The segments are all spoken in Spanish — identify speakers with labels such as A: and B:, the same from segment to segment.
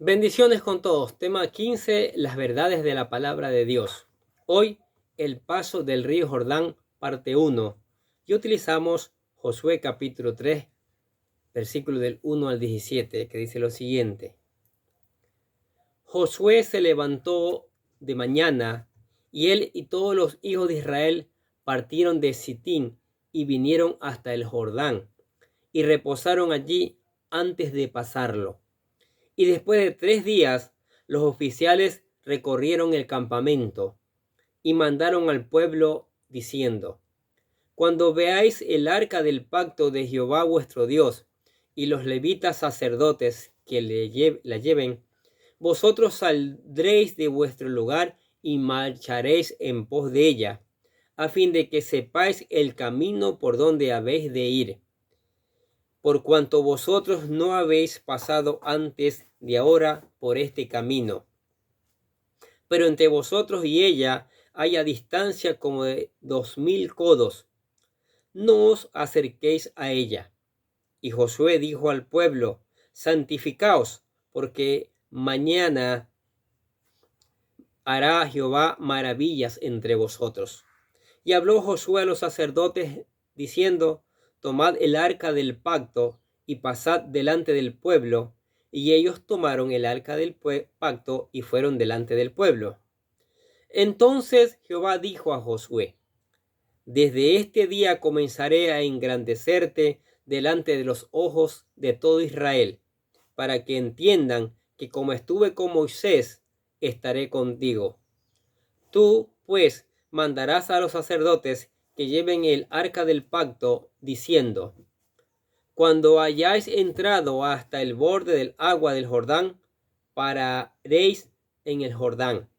A: Bendiciones con todos. Tema 15, las verdades de la palabra de Dios. Hoy, el paso del río Jordán, parte 1. Y utilizamos Josué capítulo 3, versículo del 1 al 17, que dice lo siguiente. Josué se levantó de mañana, y él y todos los hijos de Israel partieron de Sitín y vinieron hasta el Jordán, y reposaron allí antes de pasarlo. Y después de 3 días, los oficiales recorrieron el campamento y mandaron al pueblo diciendo: Cuando veáis el arca del pacto de Jehová vuestro Dios y los levitas sacerdotes que la lleven, vosotros saldréis de vuestro lugar y marcharéis en pos de ella, a fin de que sepáis el camino por donde habéis de ir, por cuanto vosotros no habéis pasado antes de ahora por este camino. Pero entre vosotros y ella haya distancia como de 2000 codos. No os acerquéis a ella. Y Josué dijo al pueblo: santificaos, porque mañana hará Jehová maravillas entre vosotros. Y habló Josué a los sacerdotes diciendo: tomad el arca del pacto y pasad delante del pueblo. Y ellos tomaron el arca del pacto y fueron delante del pueblo. Entonces Jehová dijo a Josué: desde este día comenzaré a engrandecerte delante de los ojos de todo Israel, para que entiendan que como estuve con Moisés, estaré contigo. Tú, pues, mandarás a los sacerdotes que lleven el arca del pacto, diciendo: cuando hayáis entrado hasta el borde del agua del Jordán, pararéis en el Jordán.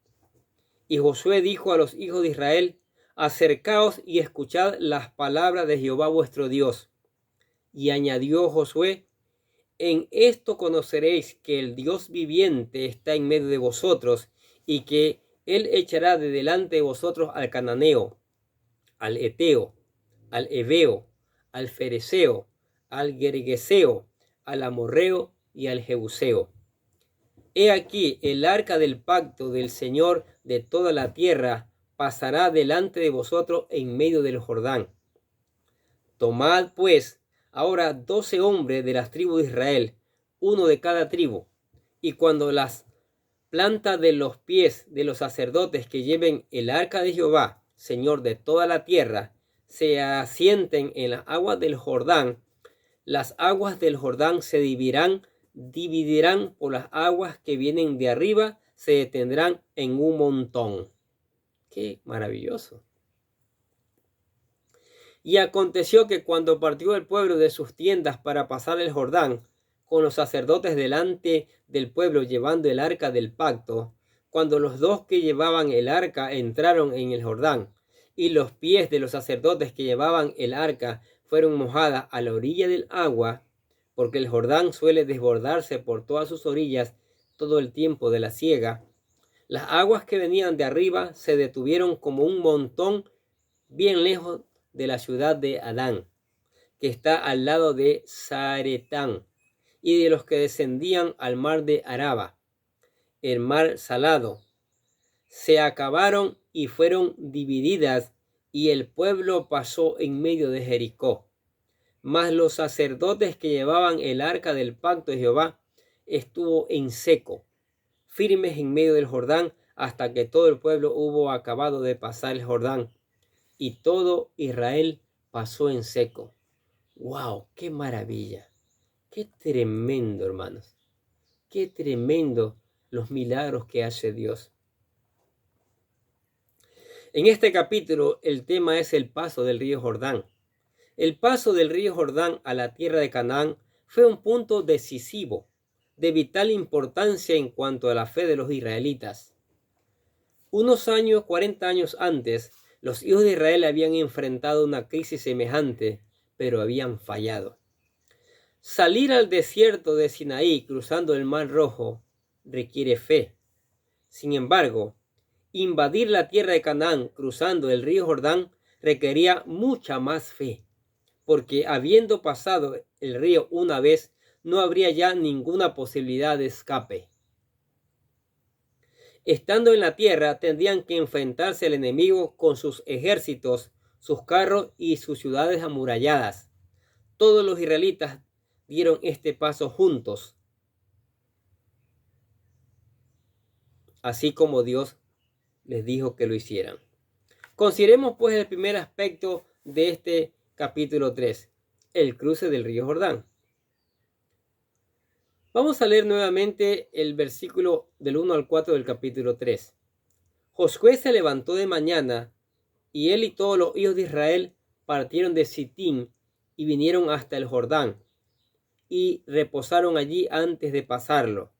A: Y Josué dijo a los hijos de Israel: acercaos y escuchad las palabras de Jehová vuestro Dios. Y añadió Josué: en esto conoceréis que el Dios viviente está en medio de vosotros, y que él echará de delante de vosotros al cananeo, al eteo, al heveo, al fereceo, al gergeseo, al amorreo y al jebuseo. He aquí el arca del pacto del Señor de toda la tierra pasará delante de vosotros en medio del Jordán. Tomad pues ahora 12 hombres de las tribus de Israel, uno de cada tribu, y cuando las plantas de los pies de los sacerdotes que lleven el arca de Jehová, Señor de toda la tierra, se asienten en las aguas del Jordán, las aguas del Jordán se dividirán por las aguas que vienen de arriba, se detendrán en un montón. ¡Qué maravilloso! Y aconteció que cuando partió el pueblo de sus tiendas para pasar el Jordán, con los sacerdotes delante del pueblo llevando el arca del pacto, cuando los dos que llevaban el arca entraron en el Jordán, y los pies de los sacerdotes que llevaban el arca fueron mojadas a la orilla del agua, porque el Jordán suele desbordarse por todas sus orillas todo el tiempo de la siega, las aguas que venían de arriba se detuvieron como un montón bien lejos de la ciudad de Adán, que está al lado de Zaretán, y de los que descendían al mar de Araba, el mar salado. Se acabaron y fueron divididas, y el pueblo pasó en medio de Jericó. Mas los sacerdotes que llevaban el arca del pacto de Jehová estuvo en seco, firmes en medio del Jordán, hasta que todo el pueblo hubo acabado de pasar el Jordán, y todo Israel pasó en seco. ¡Wow! ¡Qué maravilla! ¡Qué tremendo, hermanos! ¡Qué tremendo los milagros que hace Dios! En este capítulo el tema es el paso del río Jordán. El paso del río Jordán a la tierra de Canaán fue un punto decisivo, de vital importancia en cuanto a la fe de los israelitas. 40 años antes, los hijos de Israel habían enfrentado una crisis semejante, pero habían fallado. Salir al desierto de Sinaí cruzando el Mar Rojo requiere fe. Sin embargo, invadir la tierra de Canaán cruzando el río Jordán requería mucha más fe, porque habiendo pasado el río una vez, no habría ya ninguna posibilidad de escape. Estando en la tierra, tendrían que enfrentarse al enemigo con sus ejércitos, sus carros y sus ciudades amuralladas. Todos los israelitas dieron este paso juntos, así como Dios les dijo que lo hicieran. Consideremos pues el primer aspecto de este capítulo 3, el cruce del río Jordán. Vamos a leer nuevamente el versículo del 1 al 4 del capítulo 3. Josué se levantó de mañana, y él y todos los hijos de Israel partieron de Sitín y vinieron hasta el Jordán, y reposaron allí antes de pasarlo.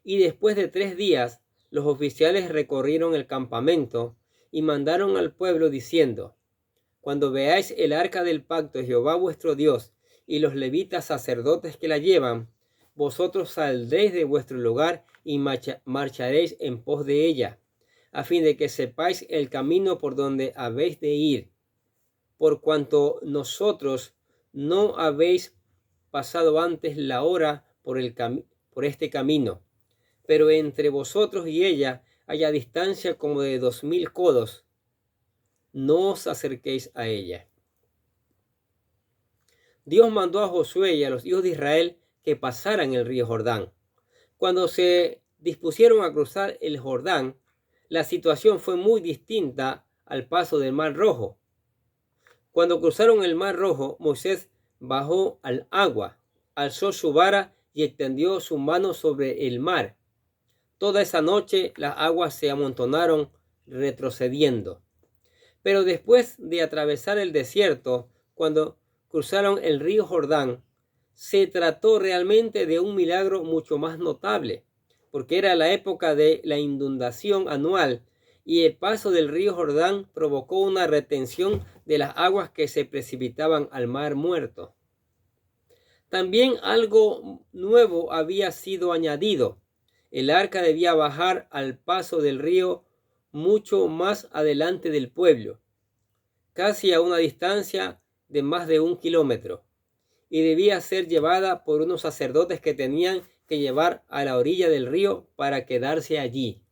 A: Y después de 3 días, los oficiales recorrieron el campamento y mandaron al pueblo diciendo: cuando veáis el arca del pacto de Jehová vuestro Dios y los levitas sacerdotes que la llevan, vosotros saldréis de vuestro lugar y marcharéis en pos de ella, a fin de que sepáis el camino por donde habéis de ir, por cuanto nosotros no habéis pasado antes la hora por este camino, pero entre vosotros y ella haya distancia como de 2000 codos, no os acerquéis a ella. Dios mandó a Josué y a los hijos de Israel que pasaran el río Jordán. Cuando se dispusieron a cruzar el Jordán, la situación fue muy distinta al paso del Mar Rojo. Cuando cruzaron el Mar Rojo, Moisés bajó al agua, alzó su vara y extendió su mano sobre el mar. Toda esa noche las aguas se amontonaron, retrocediendo. Pero después de atravesar el desierto, cuando cruzaron el río Jordán, se trató realmente de un milagro mucho más notable, porque era la época de la inundación anual y el paso del río Jordán provocó una retención de las aguas que se precipitaban al mar muerto. También algo nuevo había sido añadido. El arca debía bajar al paso del río mucho más adelante del pueblo, casi a una distancia de más de 1 kilómetro, y debía ser llevada por unos sacerdotes que tenían que llevar a la orilla del río para quedarse allí.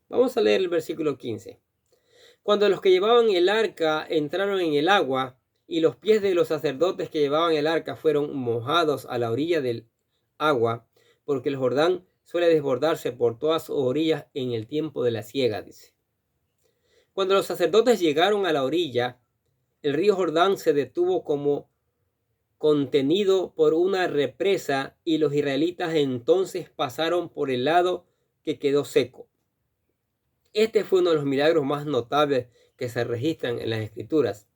A: Vamos a leer el versículo 15. Cuando los que llevaban el arca entraron en el agua, y los pies de los sacerdotes que llevaban el arca fueron mojados a la orilla del agua, porque el Jordán suele desbordarse por todas sus orillas en el tiempo de la siega, dice. Cuando los sacerdotes llegaron a la orilla, el río Jordán se detuvo como contenido por una represa, y los israelitas entonces pasaron por el lado que quedó seco. Este fue uno de los milagros más notables que se registran en las Escrituras.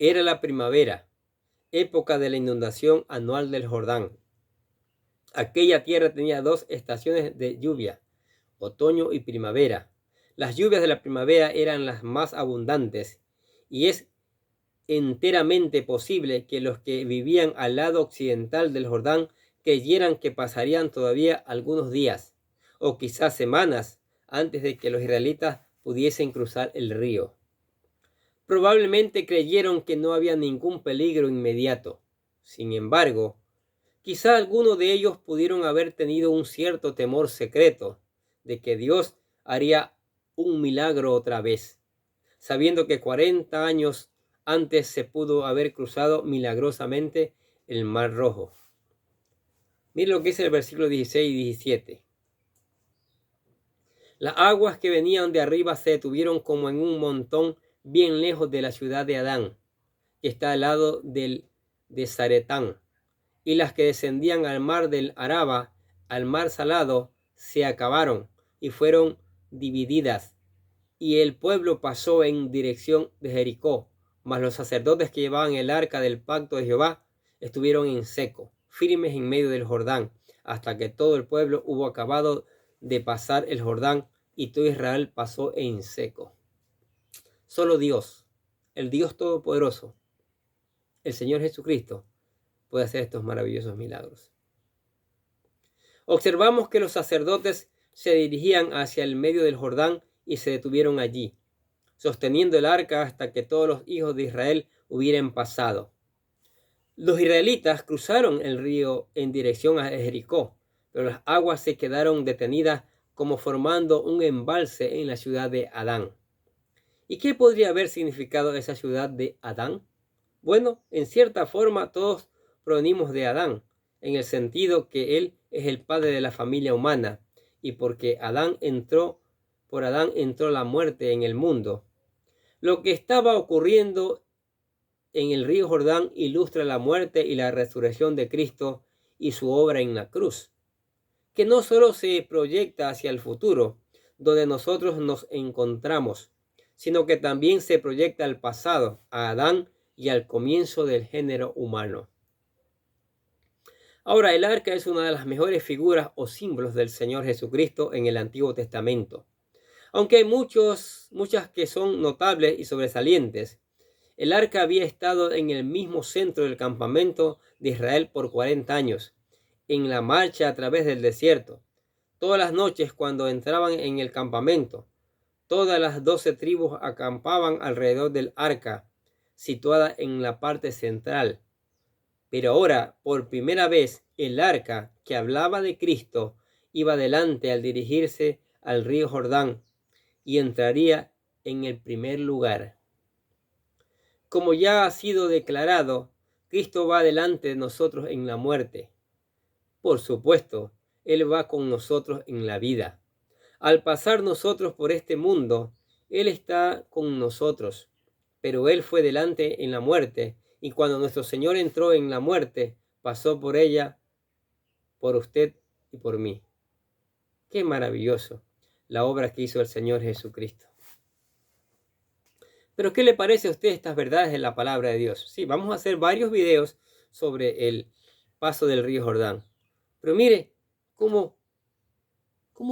A: Era la primavera, época de la inundación anual del Jordán. Aquella tierra tenía 2 estaciones de lluvia, otoño y primavera. Las lluvias de la primavera eran las más abundantes, y es enteramente posible que los que vivían al lado occidental del Jordán creyeran que pasarían todavía algunos días, o quizás semanas, antes de que los israelitas pudiesen cruzar el río. Probablemente creyeron que no había ningún peligro inmediato. Sin embargo, quizá algunos de ellos pudieron haber tenido un cierto temor secreto de que Dios haría un milagro otra vez, sabiendo que 40 años antes se pudo haber cruzado milagrosamente el Mar Rojo. Miren lo que dice el versículo 16 y 17. Las aguas que venían de arriba se detuvieron como en un montón bien lejos de la ciudad de Adán, que está al lado de Zaretán, y las que descendían al mar del Araba, al mar salado, se acabaron y fueron divididas, y el pueblo pasó en dirección de Jericó, mas los sacerdotes que llevaban el arca del pacto de Jehová estuvieron en seco, firmes en medio del Jordán, hasta que todo el pueblo hubo acabado de pasar el Jordán, y todo Israel pasó en seco. Solo Dios, el Dios Todopoderoso, el Señor Jesucristo, puede hacer estos maravillosos milagros. Observamos que los sacerdotes se dirigían hacia el medio del Jordán y se detuvieron allí, sosteniendo el arca hasta que todos los hijos de Israel hubieran pasado. Los israelitas cruzaron el río en dirección a Jericó, pero las aguas se quedaron detenidas como formando un embalse en la ciudad de Adán. ¿Y qué podría haber significado esa ciudad de Adán? Bueno, en cierta forma todos provenimos de Adán, en el sentido que él es el padre de la familia humana, y porque por Adán entró la muerte en el mundo. Lo que estaba ocurriendo en el río Jordán ilustra la muerte y la resurrección de Cristo y su obra en la cruz, que no solo se proyecta hacia el futuro, donde nosotros nos encontramos, sino que también se proyecta al pasado, a Adán y al comienzo del género humano. Ahora, el arca es una de las mejores figuras o símbolos del Señor Jesucristo en el Antiguo Testamento. Aunque hay muchas que son notables y sobresalientes, el arca había estado en el mismo centro del campamento de Israel por 40 años, en la marcha a través del desierto. Todas las noches cuando entraban en el campamento, todas las 12 tribus acampaban alrededor del arca, situada en la parte central. Pero ahora, por primera vez, el arca que hablaba de Cristo iba delante al dirigirse al río Jordán y entraría en el primer lugar. Como ya ha sido declarado, Cristo va delante de nosotros en la muerte. Por supuesto, Él va con nosotros en la vida. Al pasar nosotros por este mundo, Él está con nosotros, pero Él fue delante en la muerte, y cuando nuestro Señor entró en la muerte, pasó por ella, por usted y por mí. Qué maravilloso la obra que hizo el Señor Jesucristo. Pero ¿qué le parece a usted estas verdades de la palabra de Dios? Sí, vamos a hacer varios videos sobre el paso del río Jordán. Pero mire cómo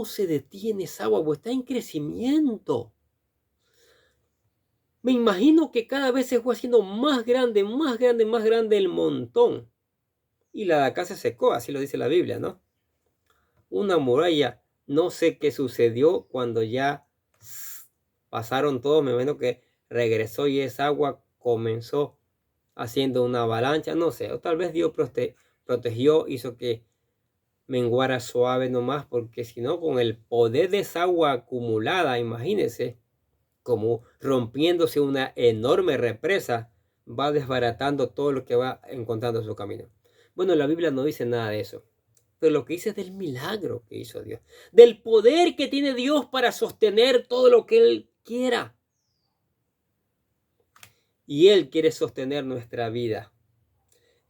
A: se detiene esa agua, pues está en crecimiento. Me imagino que cada vez se fue haciendo más grande, más grande, más grande el montón. Y la de acá se secó, así lo dice la Biblia, ¿no? Una muralla, no sé qué sucedió cuando ya pasaron todos, me imagino que regresó y esa agua comenzó haciendo una avalancha, no sé, o tal vez Dios protegió, hizo que menguara suave nomás, porque si no, con el poder de esa agua acumulada, imagínense, como rompiéndose una enorme represa, va desbaratando todo lo que va encontrando en su camino. Bueno, la Biblia no dice nada de eso, pero lo que dice es del milagro que hizo Dios, del poder que tiene Dios para sostener todo lo que Él quiera. Y Él quiere sostener nuestra vida.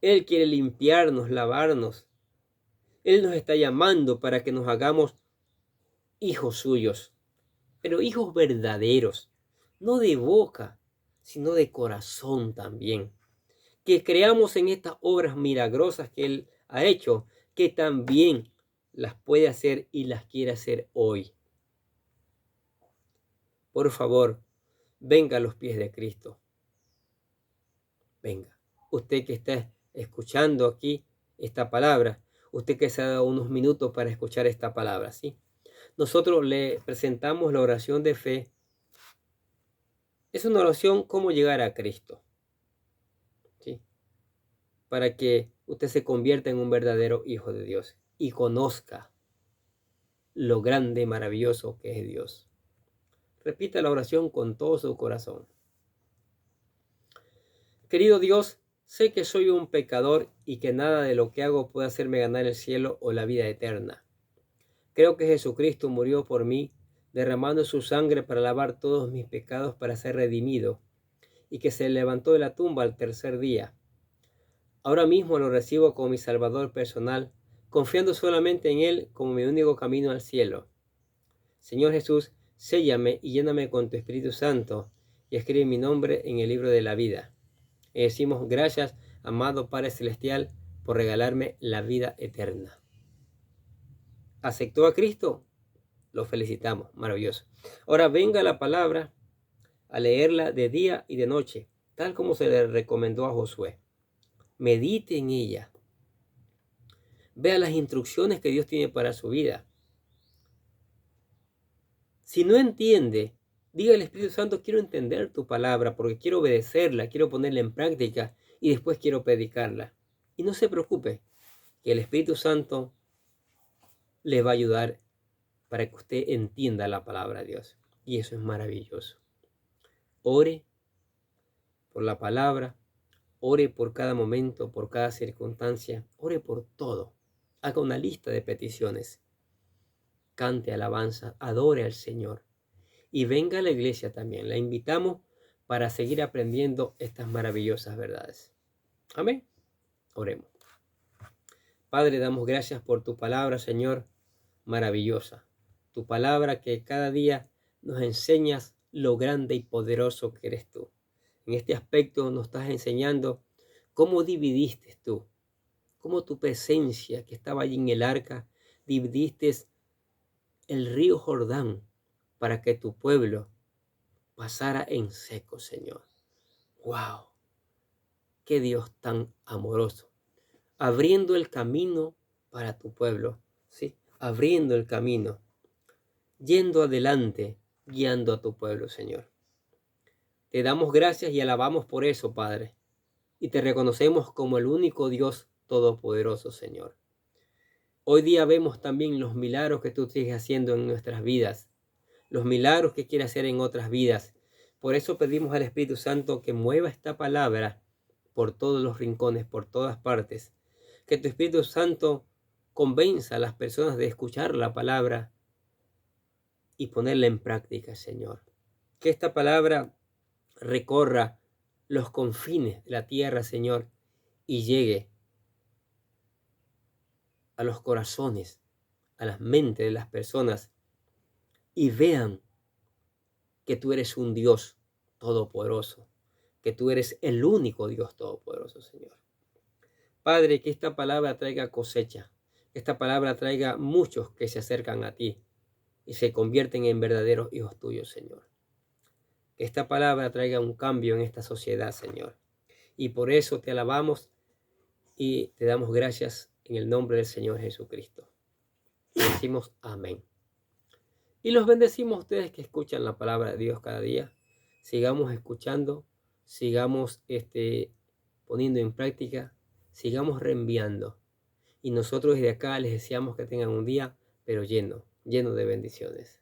A: Él quiere limpiarnos, lavarnos. Él nos está llamando para que nos hagamos hijos suyos, pero hijos verdaderos, no de boca, sino de corazón también. Que creamos en estas obras milagrosas que Él ha hecho, que también las puede hacer y las quiere hacer hoy. Por favor, venga a los pies de Cristo. Venga, usted que está escuchando aquí esta palabra, usted que se ha dado unos minutos para escuchar esta palabra, ¿sí? Nosotros le presentamos la oración de fe. Es una oración cómo llegar a Cristo, ¿sí? Para que usted se convierta en un verdadero hijo de Dios y conozca lo grande y maravilloso que es Dios. Repita la oración con todo su corazón. Querido Dios, sé que soy un pecador y que nada de lo que hago puede hacerme ganar el cielo o la vida eterna. Creo que Jesucristo murió por mí, derramando su sangre para lavar todos mis pecados para ser redimido, y que se levantó de la tumba al tercer día. Ahora mismo lo recibo como mi Salvador personal, confiando solamente en Él como mi único camino al cielo. Señor Jesús, séllame y lléname con tu Espíritu Santo, y escribe mi nombre en el libro de la vida. Y decimos gracias, amado Padre Celestial, por regalarme la vida eterna. ¿Aceptó a Cristo? Lo felicitamos, maravilloso. Ahora venga la palabra a leerla de día y de noche, tal como se le recomendó a Josué. Medite en ella. Vea las instrucciones que Dios tiene para su vida. Si no entiende, diga al Espíritu Santo, quiero entender tu palabra porque quiero obedecerla, quiero ponerla en práctica y después quiero predicarla. Y no se preocupe, que el Espíritu Santo le va a ayudar para que usted entienda la palabra de Dios. Y eso es maravilloso. Ore por la palabra, ore por cada momento, por cada circunstancia, ore por todo. Haga una lista de peticiones. Cante alabanza, adore al Señor. Y venga a la iglesia también. La invitamos para seguir aprendiendo estas maravillosas verdades. Amén. Oremos. Padre, damos gracias por tu palabra, Señor, maravillosa. Tu palabra que cada día nos enseñas lo grande y poderoso que eres tú. En este aspecto nos estás enseñando cómo dividiste tú, cómo tu presencia que estaba allí en el arca, dividiste el río Jordán para que tu pueblo pasara en seco, Señor. ¡Wow! ¡Qué Dios tan amoroso! Abriendo el camino para tu pueblo, ¿sí? Abriendo el camino, yendo adelante, guiando a tu pueblo, Señor. Te damos gracias y alabamos por eso, Padre. Y te reconocemos como el único Dios todopoderoso, Señor. Hoy día vemos también los milagros que tú sigues haciendo en nuestras vidas, los milagros que quieres hacer en otras vidas. Por eso pedimos al Espíritu Santo que mueva esta palabra por todos los rincones, por todas partes. Que tu Espíritu Santo convenza a las personas de escuchar la palabra y ponerla en práctica, Señor. Que esta palabra recorra los confines de la tierra, Señor, y llegue a los corazones, a las mentes de las personas, y vean que tú eres un Dios todopoderoso, que tú eres el único Dios todopoderoso, Señor. Padre, que esta palabra traiga cosecha, que esta palabra traiga muchos que se acercan a ti y se convierten en verdaderos hijos tuyos, Señor. Que esta palabra traiga un cambio en esta sociedad, Señor. Y por eso te alabamos y te damos gracias en el nombre del Señor Jesucristo. Y decimos amén. Y los bendecimos a ustedes que escuchan la palabra de Dios cada día. Sigamos escuchando, sigamos poniendo en práctica, sigamos reenviando. Y nosotros desde acá les deseamos que tengan un día, pero lleno de bendiciones.